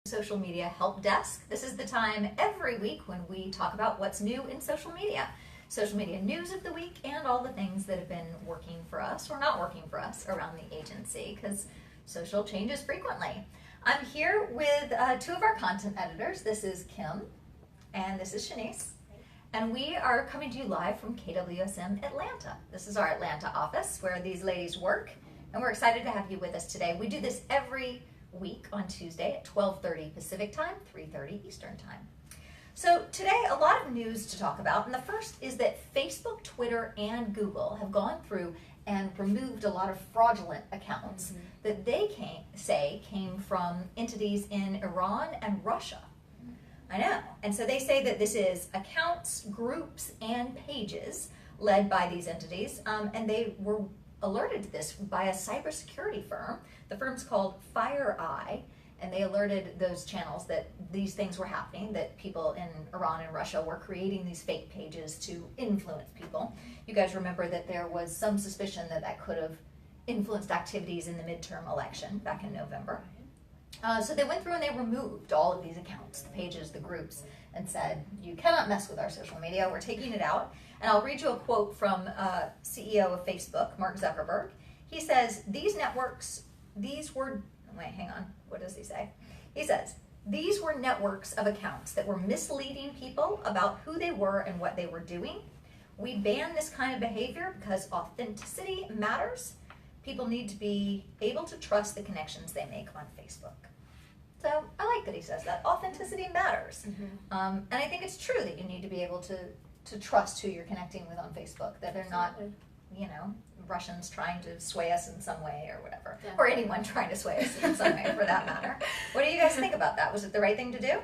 Social Media Help Desk. This is the time every week when we talk about what's new in social media news of the week, and all the things that have been working for us or not working for us around the agency, because social changes frequently. I'm here with two of our content editors. This is Kim and this is Shanice. And we are coming to you live from KWSM Atlanta. This is our Atlanta office where these ladies work, and we're excited to have you with us today. We do this every week on Tuesday at 12:30 Pacific time, 3:30 Eastern time. So today, a lot of news to talk about, and the first is that Facebook, Twitter, and Google have gone through and removed a lot of fraudulent accounts that they came from entities in Iran and Russia. I know. And so they say that this is accounts, groups, and pages led by these entities, and they were alerted to this by a cybersecurity firm. The firm's called FireEye, and they alerted those channels that these things were happening, that people in Iran and Russia were creating these fake pages to influence people. You guys remember that there was some suspicion that that could have influenced activities in the midterm election back in November. So they went through and they removed all of these accounts, the pages, the groups, and said, you cannot mess with our social media, we're taking it out. And I'll read you a quote from CEO of Facebook, Mark Zuckerberg. He says, what does he say? He says, these were networks of accounts that were misleading people about who they were and what they were doing. We ban this kind of behavior because authenticity matters. People need to be able to trust the connections they make on Facebook. So I like that he says that. Authenticity matters. And I think it's true that you need to be able to trust who you're connecting with on Facebook, that they're not, Russians trying to sway us in some way or whatever, or anyone trying to sway us in some way for that matter. What do you guys think about that? Was it the right thing to do?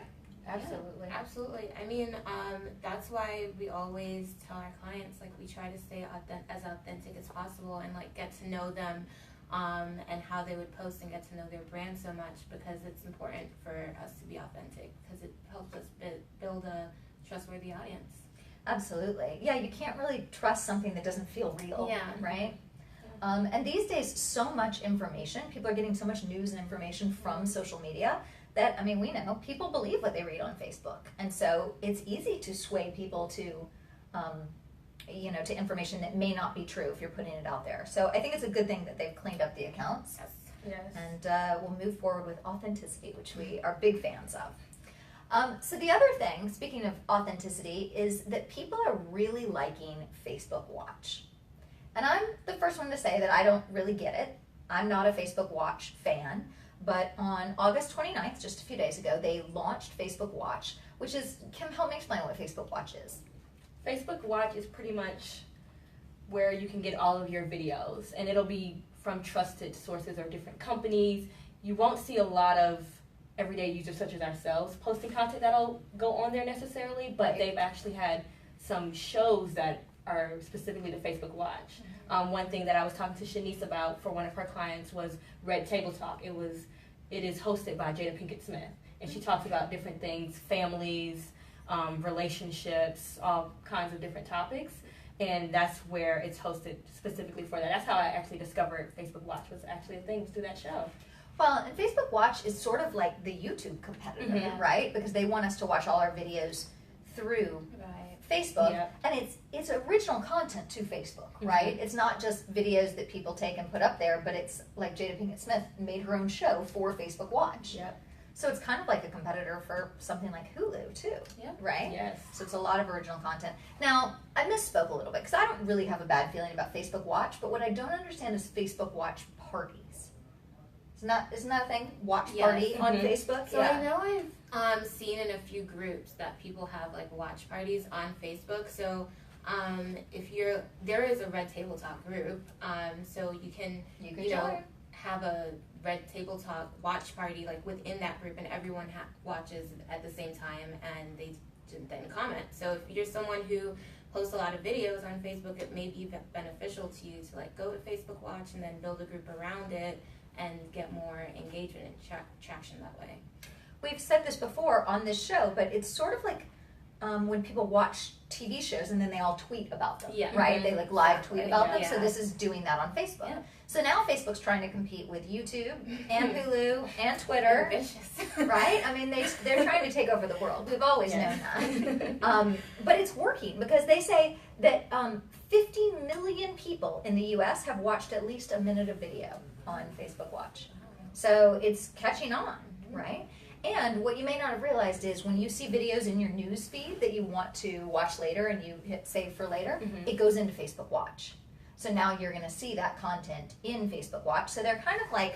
Absolutely. Yeah, absolutely. I mean, that's why we always tell our clients, we try to stay as authentic as possible and, get to know them and how they would post and get to know their brand so much, because it's important for us to be authentic, because it helps us build a trustworthy audience. Absolutely. Yeah, you can't really trust something that doesn't feel real, right? Yeah. And these days, so much information, people are getting so much news and information from social media that, we know people believe what they read on Facebook. And so it's easy to sway people to, to information that may not be true if you're putting it out there. So I think it's a good thing that they've cleaned up the accounts. Yes. And we'll move forward with authenticity, which we are big fans of. So the other thing, speaking of authenticity, is that people are really liking Facebook Watch. And I'm the first one to say that I don't really get it. I'm not a Facebook Watch fan, but on August 29th, just a few days ago, they launched Facebook Watch, which is, Kim, help me explain what Facebook Watch is. Facebook Watch is pretty much where you can get all of your videos, and it'll be from trusted sources or different companies. You won't see a lot of everyday users such as ourselves posting content that'll go on there necessarily, but they've actually had some shows that are specifically to Facebook Watch. One thing that I was talking to Shanice about for one of her clients was Red Table Talk. It is hosted by Jada Pinkett Smith, and she talks about different things, families, relationships, all kinds of different topics, and that's where it's hosted specifically for that. That's how I actually discovered Facebook Watch was actually a thing through that show. Well, and Facebook Watch is sort of like the YouTube competitor, right? Because they want us to watch all our videos through Facebook, and it's original content to Facebook, right? It's not just videos that people take and put up there, but it's like Jada Pinkett Smith made her own show for Facebook Watch. So it's kind of like a competitor for something like Hulu too, right? Yes. So it's a lot of original content. Now, I misspoke a little bit because I don't really have a bad feeling about Facebook Watch, but what I don't understand is Facebook Watch parties. Isn't that a thing? Watch party on Facebook? So I know I've seen in a few groups that people have watch parties on Facebook. So there is a Red Table Talk group, so you can have a Red Table Talk watch party within that group, and everyone watches at the same time, and they then comment. So if you're someone who posts a lot of videos on Facebook, it may be beneficial to you to go to Facebook Watch and then build a group around it and get more engagement and traction that way. We've said this before on this show, but it's sort of like when people watch TV shows and then they all tweet about them, right? They live tweet about them. So this is doing that on Facebook. So now Facebook's trying to compete with YouTube and Hulu and Twitter, right? I mean, they're trying to take over the world. We've always known that. But it's working because they say that 50 million people in the U.S. have watched at least a minute of video on Facebook Watch. So it's catching on, right? And what you may not have realized is when you see videos in your news feed that you want to watch later and you hit save for later, it goes into Facebook Watch. So now you're going to see that content in Facebook Watch. So they're kind of like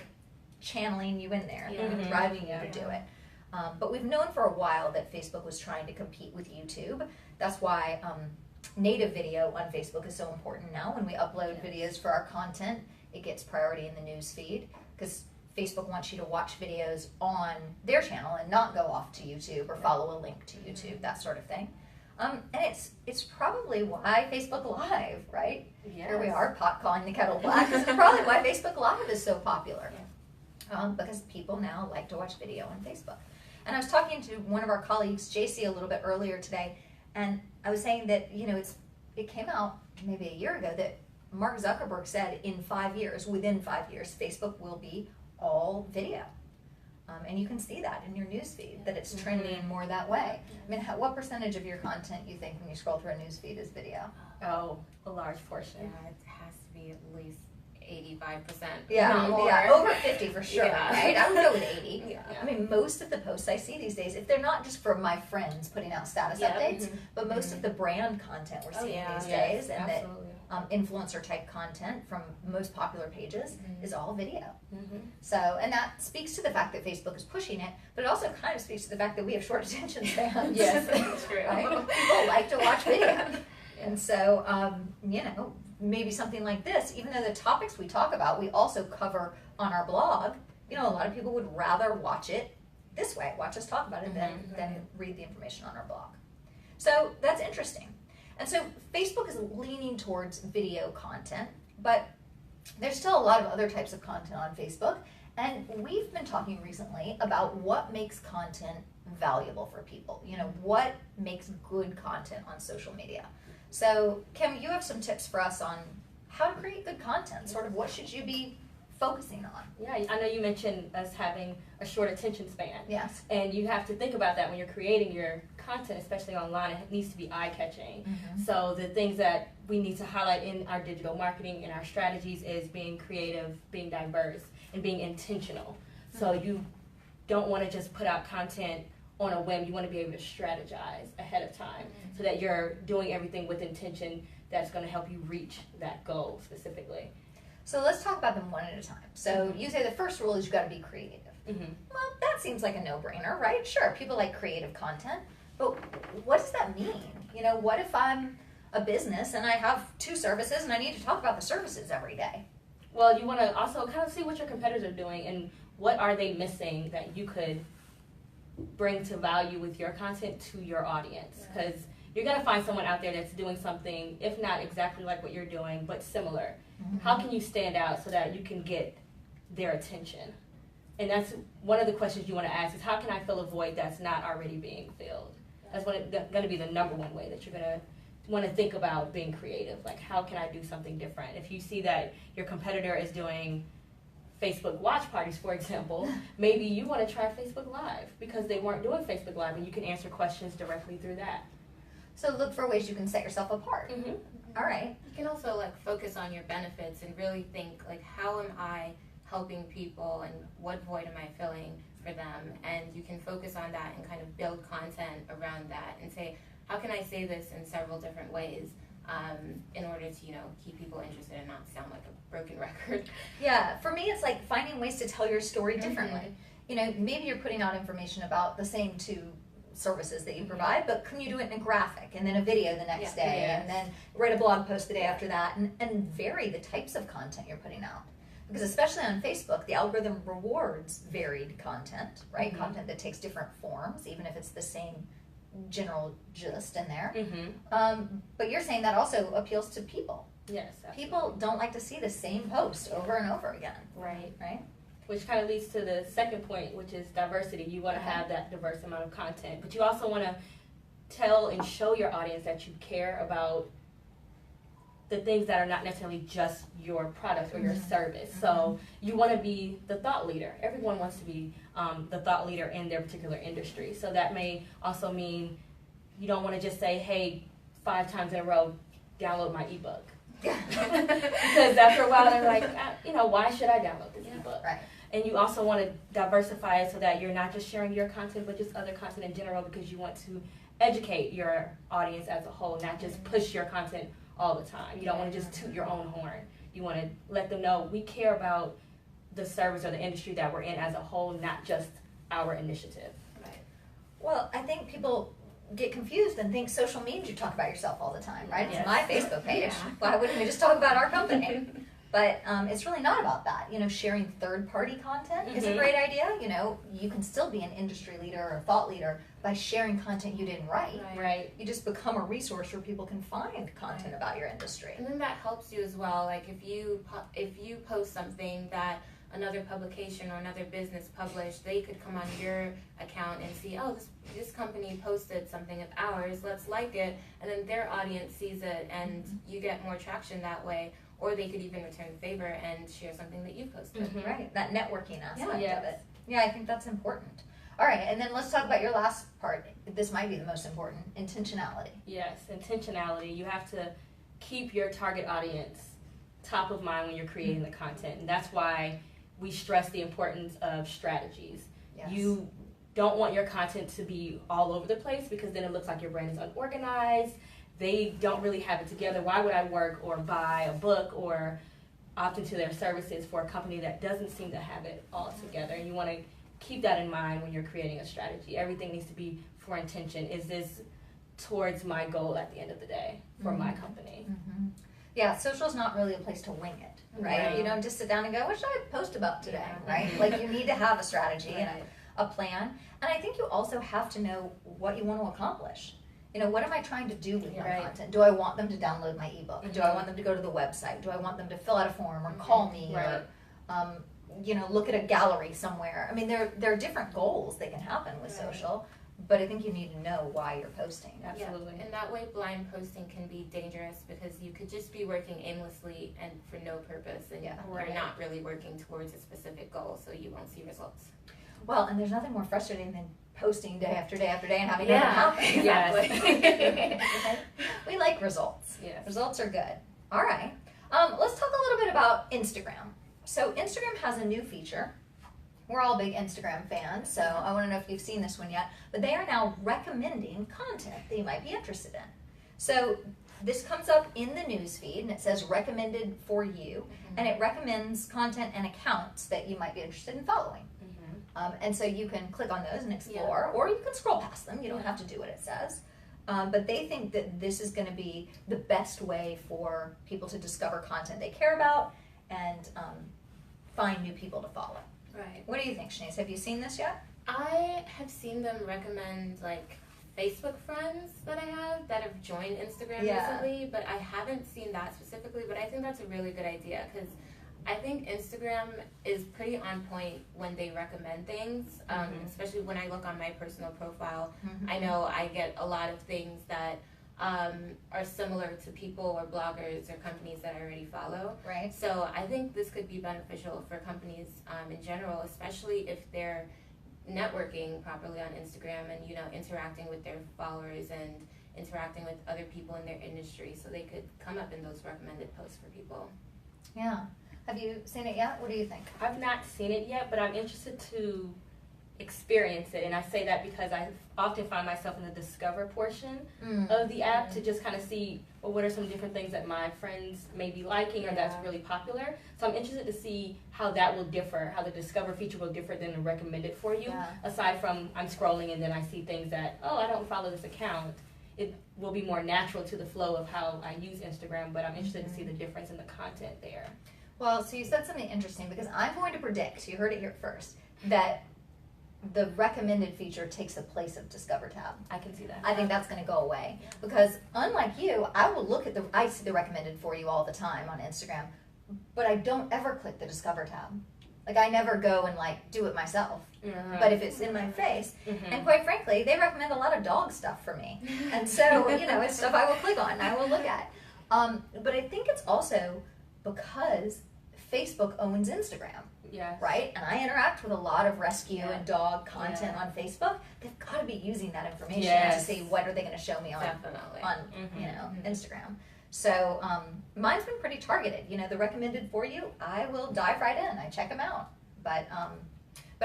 channeling you in there, driving you to do it. But we've known for a while that Facebook was trying to compete with YouTube. That's why native video on Facebook is so important now. When we upload videos for our content, it gets priority in the news feed because Facebook wants you to watch videos on their channel and not go off to YouTube or follow a link to YouTube, that sort of thing. And it's probably why Facebook Live, right? Yes. Here we are, pot calling the kettle black. This is probably why Facebook Live is so popular. Because people now like to watch video on Facebook. And I was talking to one of our colleagues, JC, a little bit earlier today, and I was saying that, it came out maybe a year ago that Mark Zuckerberg said within 5 years, Facebook will be all video. And you can see that in your newsfeed, that it's trending more that way. I mean, what percentage of your content you think when you scroll through a newsfeed is video? Oh, a large portion. Yeah, it has to be at least 85%. Yeah, over 50 for sure, right? I would go with 80. Yeah. I mean, most of the posts I see these days, if they're not just for my friends putting out status updates, but most of the brand content we're seeing these days, and absolutely. that influencer type content from most popular pages is all video. So, and that speaks to the fact that Facebook is pushing it, but it also kind of speaks to the fact that we have short attention spans. Yes, that's true. Right? People like to watch video. And so, maybe something like this, even though the topics we talk about, we also cover on our blog, a lot of people would rather watch it this way, watch us talk about it than read the information on our blog. So that's interesting. And so Facebook is leaning towards video content, but there's still a lot of other types of content on Facebook. And we've been talking recently about what makes content valuable for people. What makes good content on social media. So, Kim, you have some tips for us on how to create good content. Sort of what should you be focusing on? Yeah, I know you mentioned us having a short attention span. Yes. And you have to think about that when you're creating your content, especially online. It needs to be eye-catching. So the things that we need to highlight in our digital marketing and our strategies is being creative, being diverse, and being intentional. So you don't want to just put out content on a whim. You want to be able to strategize ahead of time so that you're doing everything with intention that's going to help you reach that goal specifically. So let's talk about them one at a time. So you say the first rule is you've got to be creative. Well, that seems like a no-brainer, right? Sure, people like creative content, but what does that mean? What if I'm a business and I have 2 services and I need to talk about the services every day? Well, you want to also kind of see what your competitors are doing and what are they missing that you could bring to value with your content to your audience, because you're going to find someone out there that's doing something, if not exactly like what you're doing, but similar. How can you stand out so that you can get their attention? And that's one of the questions you want to ask is, how can I fill a void that's not already being filled? That's going to be the number one way that you're going to want to think about being creative. Like, how can I do something different? If you see that your competitor is doing Facebook watch parties, for example, maybe you want to try Facebook Live because they weren't doing Facebook Live, and you can answer questions directly through that. So look for ways you can set yourself apart. All right. You can also focus on your benefits and really think how am I helping people and what void am I filling for them? And you can focus on that and kind of build content around that and say, how can I say this in several different ways in order to keep people interested and not sound like a broken record. Yeah, for me it's like finding ways to tell your story differently. Maybe you're putting out information about the same 2 services that you provide, but can you do it in a graphic and then a video the next day and then write a blog post the day after that and vary the types of content you're putting out? Because especially on Facebook, the algorithm rewards varied content, right? Content that takes different forms, even if it's the same general gist in there. But you're saying that also appeals to people. Yes, absolutely. People don't like to see the same post over and over again. Right. Which kind of leads to the second point, which is diversity. You want to have that diverse amount of content, but you also want to tell and show your audience that you care about the things that are not necessarily just your product or your service. So you want to be the thought leader. Everyone wants to be the thought leader in their particular industry. So that may also mean you don't want to just say, hey, 5 times in a row, download my ebook. Because after a while they're like, why should I download this ebook? Right. And you also want to diversify it so that you're not just sharing your content, but just other content in general, because you want to educate your audience as a whole, not just push your content all the time. You don't want to just toot your own horn. You want to let them know we care about the service or the industry that we're in as a whole, not just our initiative. Right. Well, I think people get confused and think social means you talk about yourself all the time, right? Yes. It's my Facebook page. Why wouldn't we just talk about our company? But it's really not about that. Sharing third-party content is a great idea. You can still be an industry leader or a thought leader by sharing content you didn't write. Right. You just become a resource where people can find content about your industry. And then that helps you as well. Like if you post something that another publication or another business published, they could come on your account and see, oh, this company posted something of ours, let's like it, and then their audience sees it, and you get more traction that way. Or they could even return the favor and share something that you posted. Right, that networking aspect of Yes. it. Yeah, I think that's important. All right, and then let's talk about your last part. This might be the most important, intentionality. Yes, intentionality. You have to keep your target audience top of mind when you're creating the content. And that's why we stress the importance of strategies. Yes. You don't want your content to be all over the place, because then it looks like your brand is unorganized. They don't really have it together. Why would I work or buy a book or opt into their services for a company that doesn't seem to have it all together? And you want to keep that in mind when you're creating a strategy. Everything needs to be for intention. Is this towards my goal at the end of the day for my company? Yeah, social's not really a place to wing it, right? Right. You don't just sit down and go, what should I post about today, right? Like you need to have a strategy and a plan. And I think you also have to know what you want to accomplish. What am I trying to do with my content? Do I want them to download my ebook? Do I want them to go to the website? Do I want them to fill out a form or call me or, look at a gallery somewhere? I mean, there are different goals that can happen with social, but I think you need to know why you're posting. Absolutely. Yeah. And that way blind posting can be dangerous, because you could just be working aimlessly and for no purpose, and you're not really working towards a specific goal, so you won't see results. Well, and there's nothing more frustrating than posting day after day after day and having nothing happen. Yes. We like results. Yes. Results are good. All right. Let's talk a little bit about Instagram. So Instagram has a new feature. We're all big Instagram fans, so I want to know if you've seen this one yet. But they are now recommending content that you might be interested in. So this comes up in the news feed, and it says recommended for you, and it recommends content and accounts that you might be interested in following. And so you can click on those and explore, or you can scroll past them. You don't have to do what it says. But they think that this is going to be the best way for people to discover content they care about and find new people to follow. Right. What do you think, Shanice? Have you seen this yet? I have seen them recommend Facebook friends that I have that have joined Instagram recently, but I haven't seen that specifically. But I think that's a really good idea, because I think Instagram is pretty on point when they recommend things, especially when I look on my personal profile. I know I get a lot of things that are similar to people or bloggers or companies that I already follow. Right. So I think this could be beneficial for companies in general, especially if they're networking properly on Instagram and interacting with their followers and interacting with other people in their industry, so they could come up in those recommended posts for people. Yeah. Have you seen it yet? What do you think? I've not seen it yet, but I'm interested to experience it. And I say that because I often find myself in the discover portion of the app to just kind of see, well, what are some different things that my friends may be liking or that's really popular. So I'm interested to see how that will differ, how the discover feature will differ than the recommended for you. Aside from I'm scrolling and then I see things that, I don't follow this account. It will be more natural to the flow of how I use Instagram, but I'm interested to see the difference in the content there. Well, so you said something interesting, because I'm going to predict, you heard it here first, that the recommended feature takes the place of Discover tab. I can see that. I think that's going to go away, because unlike you, I will look at I see the recommended for you all the time on Instagram, but I don't ever click the Discover tab. Like, I never go and do it myself. But if it's in my face, and quite frankly, they recommend a lot of dog stuff for me. And so, it's stuff I will click on and I will look at. But I think it's also because Facebook owns Instagram. Yes. Right? And I interact with a lot of rescue Yeah. and dog content Yeah. on Facebook. They've got to be using that information Yes. to see what are they going to show me on Definitely. Instagram. So mine's been pretty targeted. You know, the recommended for you, I will dive right in. I check them out. But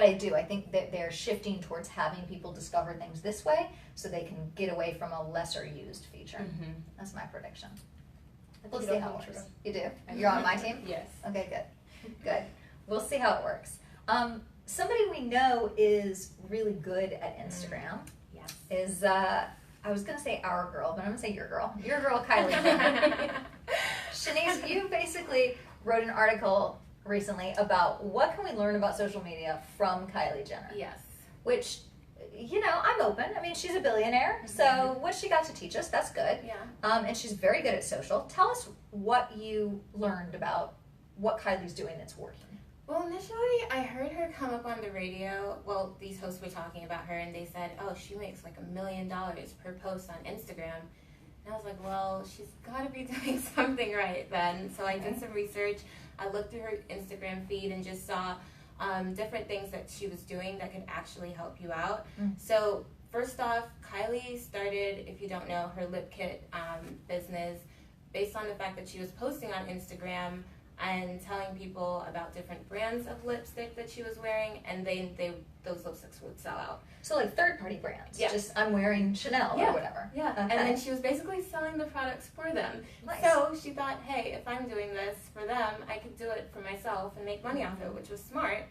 I think that they're shifting towards having people discover things this way so they can get away from a lesser used feature. Mm-hmm. That's my prediction. I We'll think see it'll how it come works. true. You do? You're on my team? Yes. Okay, good. We'll see how it works. Somebody we know is really good at Instagram Yes. is, I was going to say our girl, but I'm going to say your girl. Your girl, Kylie Jenner. Shanice, you basically wrote an article recently about what can we learn about social media from Kylie Jenner, Yes. which, you know, I'm open. I mean, she's a billionaire, so what she got to teach us, that's good. Yeah. And she's very good at social. Tell us what you learned about what Kylie's doing that's working. Well, initially, I heard her come up on the radio. Well, these hosts were talking about her, and they said, oh, she makes like $1 million per post on Instagram. And I was like, well, she's got to be doing something right then. So I did some research. I looked through her Instagram feed and just saw different things that she was doing that could actually help you out. So first off, Kylie started, if you don't know, her lip kit business based on the fact that she was posting on Instagram and telling people about different brands of lipstick that she was wearing, and those lipsticks would sell out. So like third-party brands. Yeah. Just I'm wearing Chanel or whatever. Yeah, Okay. and then she was basically selling the products for them. Nice. So she thought, hey, if I'm doing this for them, I could do it for myself and make money off it, which was smart.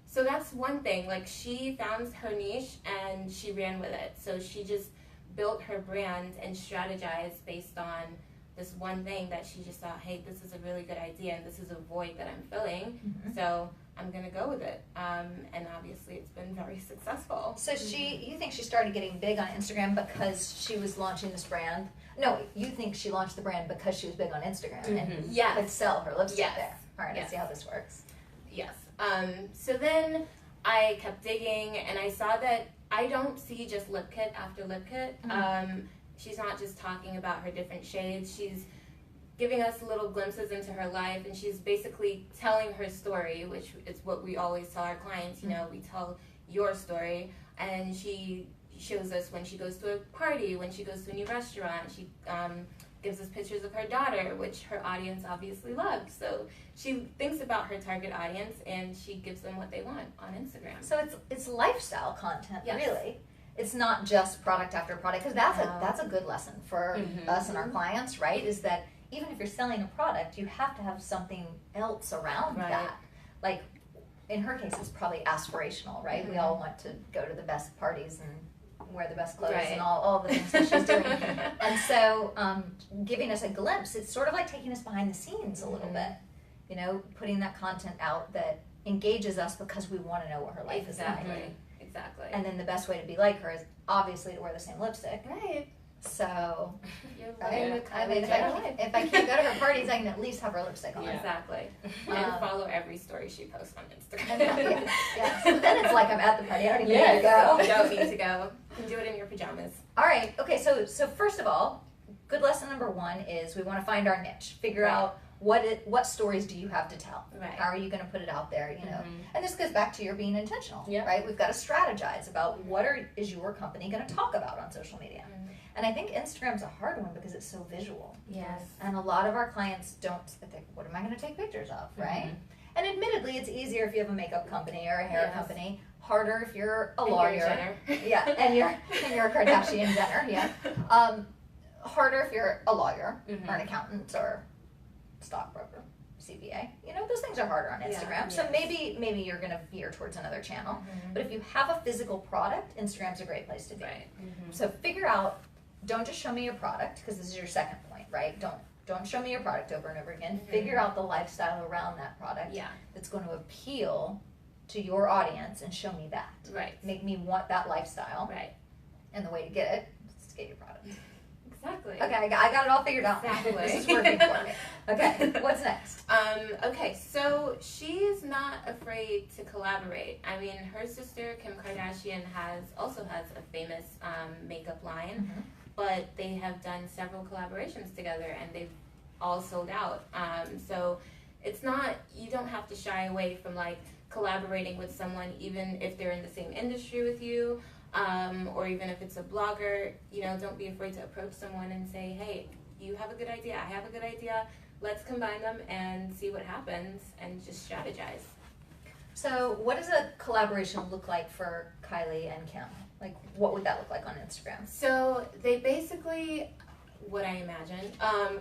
So that's one thing. Like, she found her niche and she ran with it. So she just built her brand and strategized based on this one thing that she just thought, hey, this is a really good idea and this is a void that I'm filling. So I'm gonna go with it. And obviously it's been very successful. So you think she started getting big on Instagram because she was launching this brand? No, you think she launched the brand because she was big on Instagram and Yes. could sell her lipstick Yes. there. All right, Yes. let's see how this works. Yes. So then I kept digging and I saw that I don't see just lip kit after lip kit. She's not just talking about her different shades. She's giving us little glimpses into her life, and she's basically telling her story, which is what we always tell our clients. You know, we tell your story, and she shows us when she goes to a party, when she goes to a new restaurant. She gives us pictures of her daughter, which her audience obviously loves. So she thinks about her target audience, and she gives them what they want on Instagram. So it's lifestyle content, Yes. really. It's not just product after product, because that's a good lesson for us and our clients, right? Is that even if you're selling a product, you have to have something else around that. Like, in her case, it's probably aspirational, right? We all want to go to the best parties and wear the best clothes and all the things that she's doing. And so giving us a glimpse, it's sort of like taking us behind the scenes a little bit. You know, putting that content out that engages us because we want to know what her life is like. Exactly. And then the best way to be like her is obviously to wear the same lipstick. Right. So, You're right? living the I mean, Kylie Jenner life. if I can't go to her parties, I can at least have her lipstick on. Exactly. And follow every story she posts on Instagram. Yeah. So then it's like I'm at the party. I don't even need to go. You don't need to go. You can do it in your pajamas. All right. Okay. So first of all, good lesson number one is we want to find our niche. Figure out what stories do you have to tell. Right. How are you going to put it out there? You know. And this goes back to your being intentional. Yeah. Right. We've got to strategize about what is your company going to talk about on social media. And I think Instagram's a hard one because it's so visual. Yes. And a lot of our clients don't think, what am I going to take pictures of, right? And admittedly, it's easier if you have a makeup company or a hair company. Harder if you're a lawyer. Yeah, and you're a Kardashian Jenner, yeah. Harder if you're a lawyer or an accountant or stockbroker, CPA. You know, those things are harder on Instagram. So maybe you're going to veer towards another channel. But if you have a physical product, Instagram's a great place to be. Right. So figure out, don't just show me your product, because this is your second point, right? Don't show me your product over and over again. Figure out the lifestyle around that product that's going to appeal to your audience and show me that. Right. Make me want that lifestyle. Right. And the way to get it is to get your product. Exactly. Okay, I got it all figured out. Exactly. This is working for me. Okay, what's next? Okay, so she's not afraid to collaborate. I mean, her sister Kim Kardashian also has a famous makeup line, but they have done several collaborations together and they've all sold out. So it's not, you don't have to shy away from like collaborating with someone, even if they're in the same industry with you, or even if it's a blogger. You know, don't be afraid to approach someone and say, hey, you have a good idea, I have a good idea, let's combine them and see what happens, and just strategize. So what does a collaboration look like for Kylie and Kim? Like, what would that look like on Instagram? So they basically, what I imagine,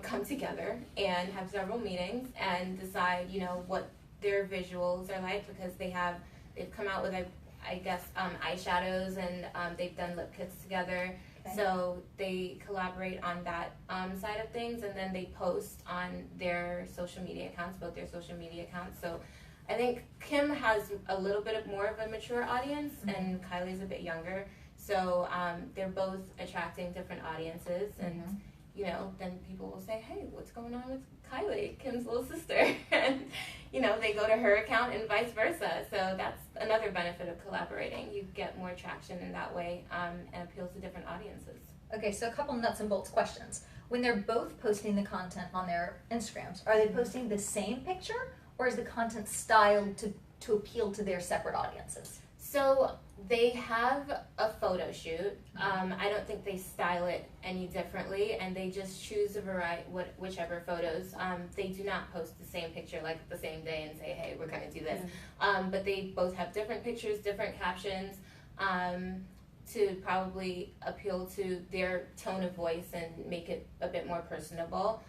come together and have several meetings and decide, you know, what their visuals are like, because they've come out with, I guess, eyeshadows, and they've done lip kits together. Okay. So they collaborate on that side of things, and then they post on their social media accounts, both their social media accounts. So I think Kim has a little bit more of a mature audience, and Kylie's a bit younger. So they're both attracting different audiences, and you know, then people will say, hey, what's going on with Kylie, Kim's little sister? And, you know, they go to her account and vice versa. So that's another benefit of collaborating. You get more traction in that way, and appeals to different audiences. Okay, so a couple nuts and bolts questions. When they're both posting the content on their Instagrams, are they posting the same picture, or is the content styled to appeal to their separate audiences? So they have a photo shoot. I don't think they style it any differently, and they just choose a variety, whichever photos. They do not post the same picture like the same day and say, hey, we're going to do this. But they both have different pictures, different captions, to probably appeal to their tone of voice and make it a bit more personable.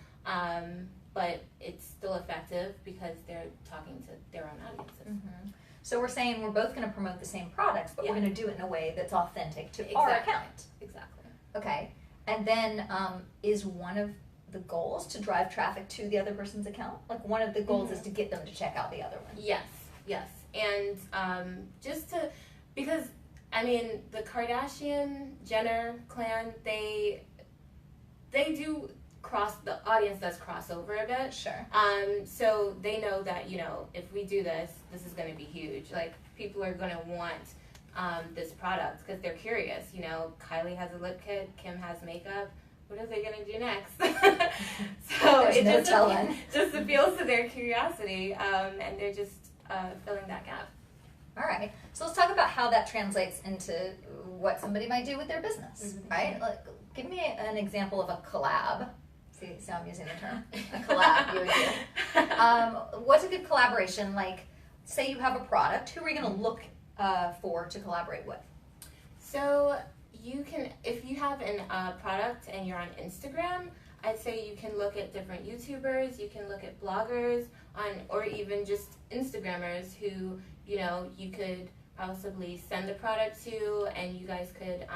But it's still effective because they're talking to their own audiences. So we're saying we're both going to promote the same products, but we're going to do it in a way that's authentic to Exactly. our account. Exactly. Okay. And then is one of the goals to drive traffic to the other person's account? Like, one of the goals is to get them to check out the other one. Yes, yes. And just to, because, I mean, the Kardashian-Jenner clan, they do the audience does cross over a bit. Sure. So they know that, you know, if we do this, this is going to be huge. Like, people are going to want this product because they're curious. You know, Kylie has a lip kit, Kim has makeup. What are they going to do next? So There's it no telling. just appeals to their curiosity, and they're just filling that gap. All right. So let's talk about how that translates into what somebody might do with their business, right? Like, give me an example of a collab. See, so I'm using the term. A collab, you would do. What's a good collaboration? Like, say you have a product. Who are you going to look for to collaborate with? So you can, if you have a product and you're on Instagram, I'd say you can look at different YouTubers, you can look at bloggers, or even just Instagrammers who, you know, you could possibly send the product to, and you guys could,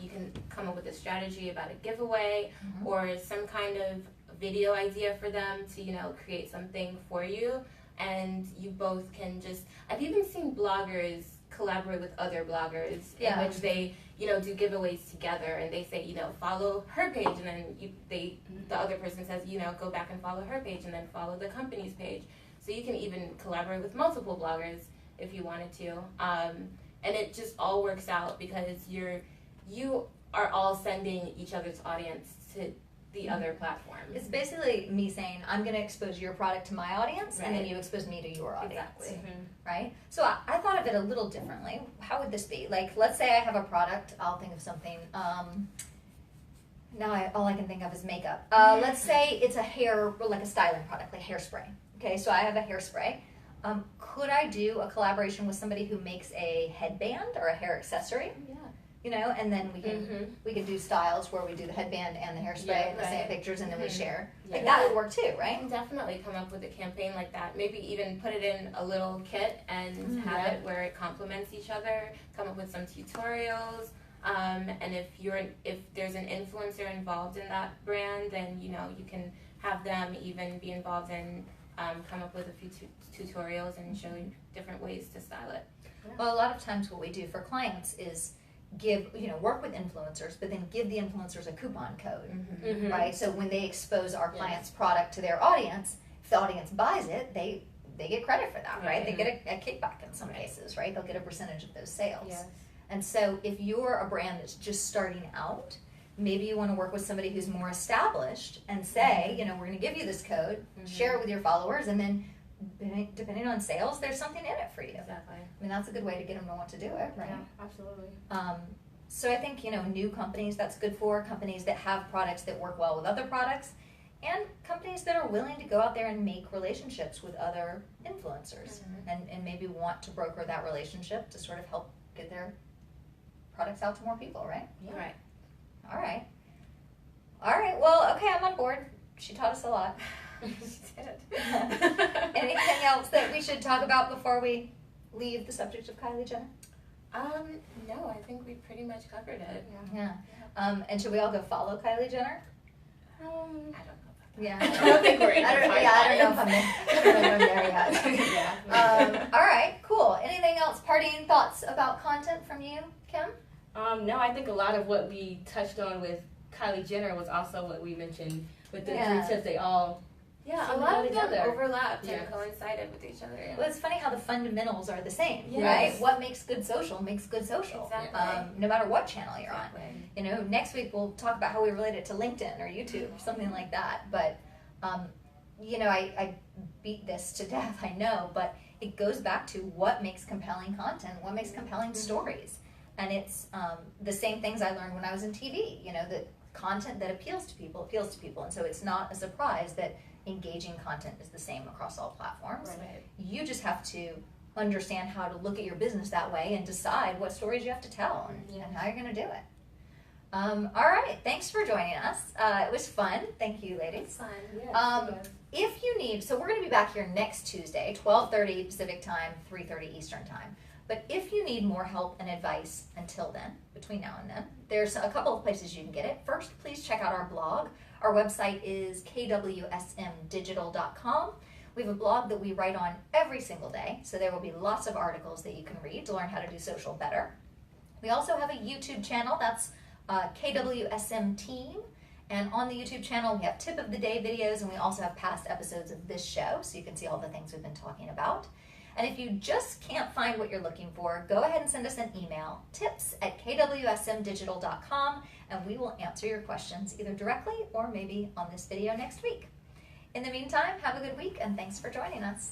you can come up with a strategy about a giveaway or some kind of video idea for them to, you know, create something for you. And you both can just, I've even seen bloggers collaborate with other bloggers in which they, you know, do giveaways together, and they say, you know, follow her page, and then the other person says, you know, go back and follow her page, and then follow the company's page. So you can even collaborate with multiple bloggers if you wanted to, and it just all works out because you are all sending each other's audience to the other platform. It's basically me saying, I'm going to expose your product to my audience, and then you expose me to your audience. Exactly. Right? So I thought of it a little differently. How would this be? Like, let's say I have a product. I'll think of something. Now all I can think of is makeup. Let's say it's a hair, like a styling product, like hairspray. Okay, so I have a hairspray. Could I do a collaboration with somebody who makes a headband or a hair accessory? Yeah. You know, and then we can do styles where we do the headband and the hairspray and the same pictures, and then we share. Like, that would work too, You right? can definitely come up with a campaign like that. Maybe even put it in a little kit and have it where it complements each other. Come up with some tutorials. And if there's an influencer involved in that brand, then, you know, you can have them even be involved in come up with a few tutorials and show you different ways to style it. Well, a lot of times what we do for clients is work with influencers, but then give the influencers a coupon code, right? So when they expose our client's product to their audience, if the audience buys it, they get credit for that, right? They get a kickback in some cases, right? They'll get a percentage of those sales. Yes. And so if you're a brand that's just starting out, maybe you want to work with somebody who's more established and say, you know, we're going to give you this code, share it with your followers, and then depending on sales, there's something in it for you. Exactly. I mean, that's a good way to get them to want to do it, right? Yeah, absolutely. So I think, you know, new companies that's good for, companies that have products that work well with other products, and companies that are willing to go out there and make relationships with other influencers and maybe want to broker that relationship to sort of help get their products out to more people, right? Yeah. Right. All right. All right, well, okay, I'm on board. She taught us a lot. Anything else that we should talk about before we leave the subject of Kylie Jenner? No, I think we pretty much covered it. Yeah. And should we all go follow Kylie Jenner? I don't know about that. Yeah. I don't think we're in I don't know if I'm there yet. Yeah. All right, cool. Anything else? Parting thoughts about content from you, Kim? No, I think a lot of what we touched on with Kylie Jenner was also what we mentioned with the Yeah. three tips. They all Yeah, a somehow lot of them together. overlapped Yeah. and coincided with each other. Yeah. Well, it's funny how the fundamentals are the same, Yes. right? What makes good social makes good social, Exactly. no matter what channel you're on. Exactly. You know, next week we'll talk about how we relate it to LinkedIn or YouTube or something like that. But, you know, I beat this to death, I know, but it goes back to what makes compelling content, what makes compelling stories. And it's the same things I learned when I was in TV, you know, that content that appeals to people. And so it's not a surprise that engaging content is the same across all platforms. Right. You just have to understand how to look at your business that way and decide what stories you have to tell and how you're going to do it. All right, thanks for joining us. It was fun. Thank you, ladies. It's fun. Yes. If you need, so we're going to be back here next Tuesday, 12:30 Pacific time, 3:30 Eastern time. But if you need more help and advice until then, between now and then, there's a couple of places you can get it. First, please check out our blog. Our website is KWSMdigital.com. We have a blog that we write on every single day, so there will be lots of articles that you can read to learn how to do social better. We also have a YouTube channel, that's KWSM Team. And on the YouTube channel, we have tip of the day videos, and we also have past episodes of this show, so you can see all the things we've been talking about. And if you just can't find what you're looking for, go ahead and send us an email, tips@kwsmdigital.com, and we will answer your questions either directly or maybe on this video next week. In the meantime, have a good week, and thanks for joining us.